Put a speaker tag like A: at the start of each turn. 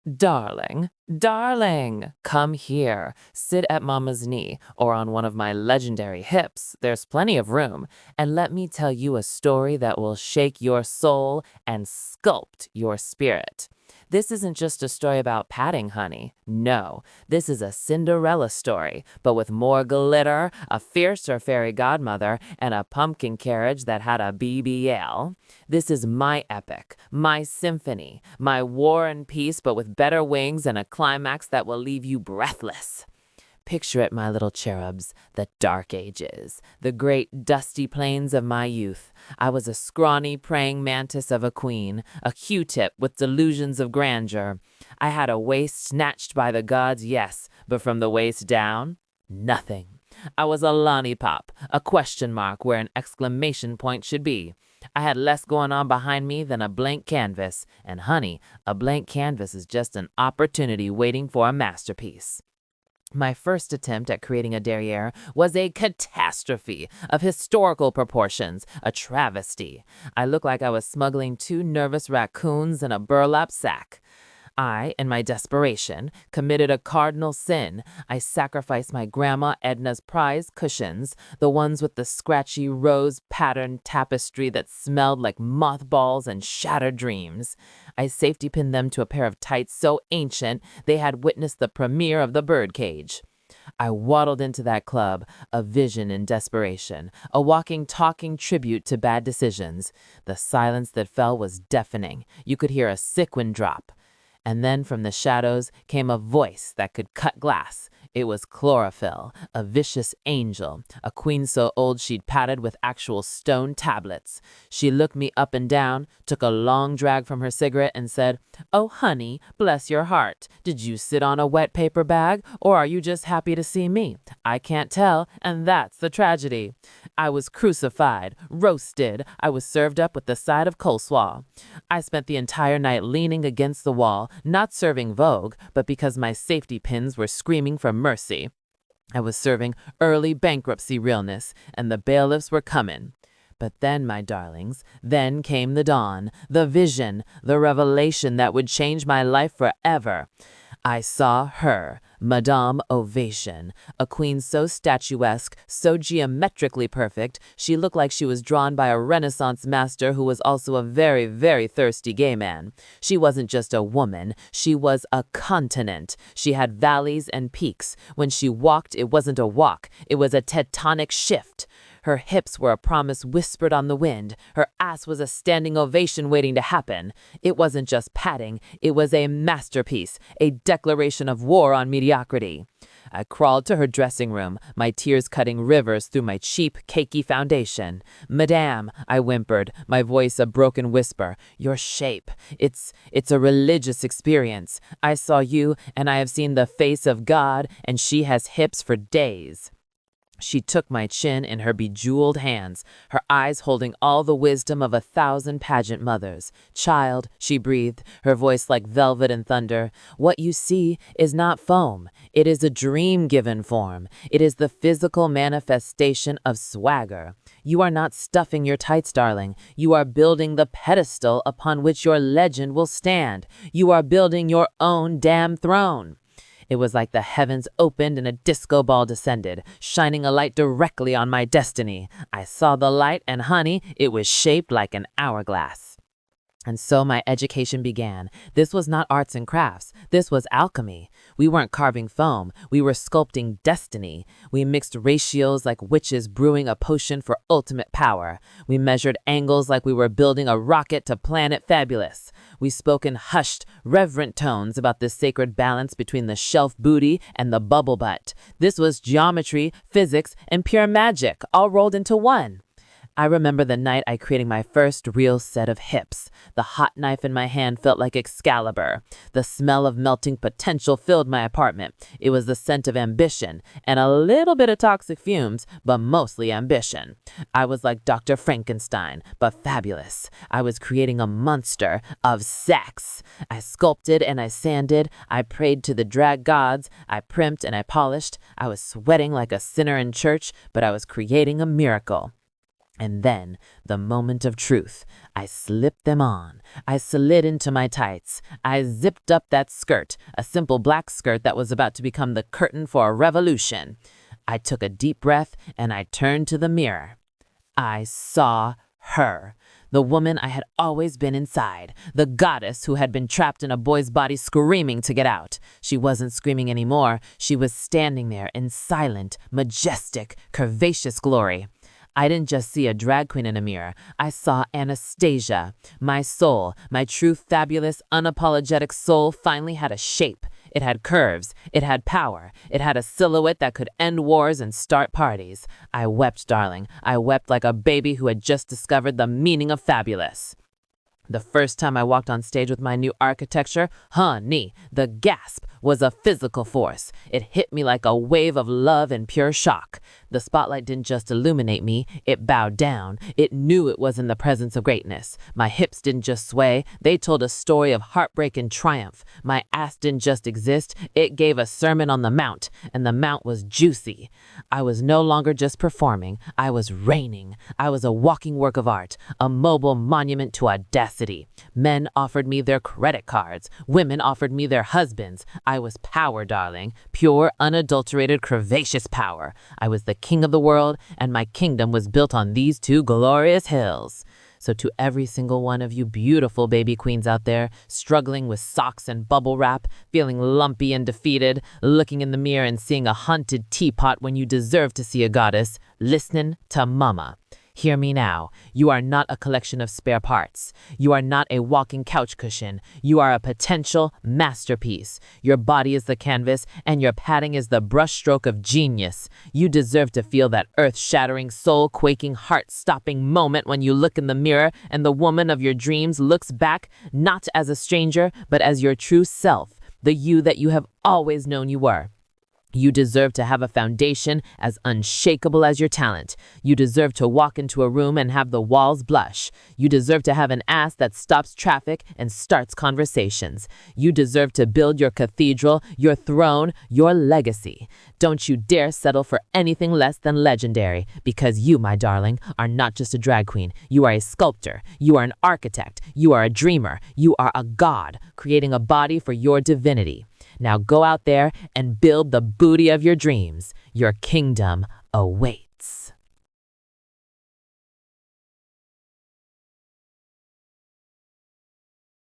A: Darling, darling, come here. Sit at Mama's knee or on one of my legendary hips. There's plenty of room. And let me tell you a story that will shake your soul and sculpt your spirit. This isn't just a story about padding, honey. No, this is a Cinderella story, but with more glitter, a fiercer fairy godmother, and a pumpkin carriage that had a BBL. This is my epic, my symphony, my war and peace, but with better wings and a climax that will leave you breathless. Picture it, my little cherubs, the dark ages, the great dusty plains of my youth. I was a scrawny praying mantis of a queen, a Q-tip with delusions of grandeur. I had a waist snatched by the gods, yes, but from the waist down, nothing. I was a lollipop, a question mark where an exclamation point should be. I had less going on behind me than a blank canvas, and honey, a blank canvas is just an opportunity waiting for a masterpiece. My first attempt at creating a derriere was a catastrophe of historical proportions, a travesty. I looked like I was smuggling two nervous raccoons in a burlap sack. I, in my desperation, committed a cardinal sin. I sacrificed my Grandma Edna's prize cushions, the ones with the scratchy rose-patterned tapestry that smelled like mothballs and shattered dreams. I safety-pinned them to a pair of tights so ancient they had witnessed the premiere of the birdcage. I waddled into that club, a vision in desperation, a walking, talking tribute to bad decisions. The silence that fell was deafening. You could hear a sequin drop. And then from the shadows came a voice that could cut glass. It was Chlorophyll, a vicious angel, a queen so old she'd padded with actual stone tablets. She looked me up and down, took a long drag from her cigarette, and said, "Oh, honey, bless your heart. Did you sit on a wet paper bag, or are you just happy to see me? I can't tell, and that's the tragedy." I was crucified, roasted. I was served up with the side of coleslaw. I spent the entire night leaning against the wall, not serving Vogue, but because my safety pins were screaming for mercy. I was serving early bankruptcy realness, and the bailiffs were coming. But then, my darlings, then came the dawn, the vision, the revelation that would change my life forever. I saw her, Madame Ovation, a queen so statuesque, so geometrically perfect, she looked like she was drawn by a Renaissance master who was also a very, very thirsty gay man. She wasn't just a woman, she was a continent. She had valleys and peaks. When she walked, it wasn't a walk, it was a tectonic shift. Her hips were a promise whispered on the wind. Her ass was a standing ovation waiting to happen. It wasn't just padding, it was a masterpiece, a declaration of war on mediocrity. I crawled to her dressing room, my tears cutting rivers through my cheap, cakey foundation. "Madame," I whimpered, my voice a broken whisper, "your shape, it's a religious experience. I saw you, and I have seen the face of God, and she has hips for days." She took my chin in her bejeweled hands, her eyes holding all the wisdom of 1,000 pageant mothers. "Child," she breathed, her voice like velvet and thunder, "what you see is not foam. It is a dream given form. It is the physical manifestation of swagger. You are not stuffing your tights, darling. You are building the pedestal upon which your legend will stand. You are building your own damn throne." It was like the heavens opened and a disco ball descended, shining a light directly on my destiny. I saw the light, and honey, it was shaped like an hourglass. And so my education began. This was not arts and crafts. This was alchemy. We weren't carving foam. We were sculpting destiny. We mixed ratios like witches brewing a potion for ultimate power. We measured angles like we were building a rocket to Planet Fabulous. We spoke in hushed, reverent tones about the sacred balance between the shelf booty and the bubble butt. This was geometry, physics, and pure magic, all rolled into one. I remember the night I created my first real set of hips. The hot knife in my hand felt like Excalibur. The smell of melting potential filled my apartment. It was the scent of ambition, and a little bit of toxic fumes, but mostly ambition. I was like Dr. Frankenstein, but fabulous. I was creating a monster of sex. I sculpted and I sanded. I prayed to the drag gods. I primped and I polished. I was sweating like a sinner in church, but I was creating a miracle. And then, the moment of truth, I slipped them on. I slid into my tights. I zipped up that skirt, a simple black skirt that was about to become the curtain for a revolution. I took a deep breath and I turned to the mirror. I saw her, the woman I had always been inside, the goddess who had been trapped in a boy's body screaming to get out. She wasn't screaming anymore. She was standing there in silent, majestic, curvaceous glory. I didn't just see a drag queen in a mirror. I saw Anastasia. My soul, my true, fabulous, unapologetic soul finally had a shape. It had curves. It had power. It had a silhouette that could end wars and start parties. I wept, darling. I wept like a baby who had just discovered the meaning of fabulous. The first time I walked on stage with my new architecture, honey, the gasp was a physical force. It hit me like a wave of love and pure shock. The spotlight didn't just illuminate me, it bowed down. It knew it was in the presence of greatness. My hips didn't just sway, they told a story of heartbreak and triumph. My ass didn't just exist, it gave a sermon on the mount, and the mount was juicy. I was no longer just performing, I was reigning. I was a walking work of art, a mobile monument to audacity. Men offered me their credit cards. Women offered me their husbands. I was power, darling. Pure, unadulterated, curvaceous power. I was the king of the world, and my kingdom was built on these two glorious hills. So to every single one of you beautiful baby queens out there, struggling with socks and bubble wrap, feeling lumpy and defeated, looking in the mirror and seeing a haunted teapot when you deserve to see a goddess, listening to mama. Hear me now. You are not a collection of spare parts. You are not a walking couch cushion. You are a potential masterpiece. Your body is the canvas, and your padding is the brushstroke of genius. You deserve to feel that earth-shattering, soul-quaking, heart-stopping moment when you look in the mirror and the woman of your dreams looks back, not as a stranger, but as your true self, the you that you have always known you were. You deserve to have a foundation as unshakable as your talent. You deserve to walk into a room and have the walls blush. You deserve to have an ass that stops traffic and starts conversations. You deserve to build your cathedral, your throne, your legacy. Don't you dare settle for anything less than legendary, because you, my darling, are not just a drag queen. You are a sculptor. You are an architect. You are a dreamer. You are a god, creating a body for your divinity. Now go out there and build the booty of your dreams. Your kingdom awaits.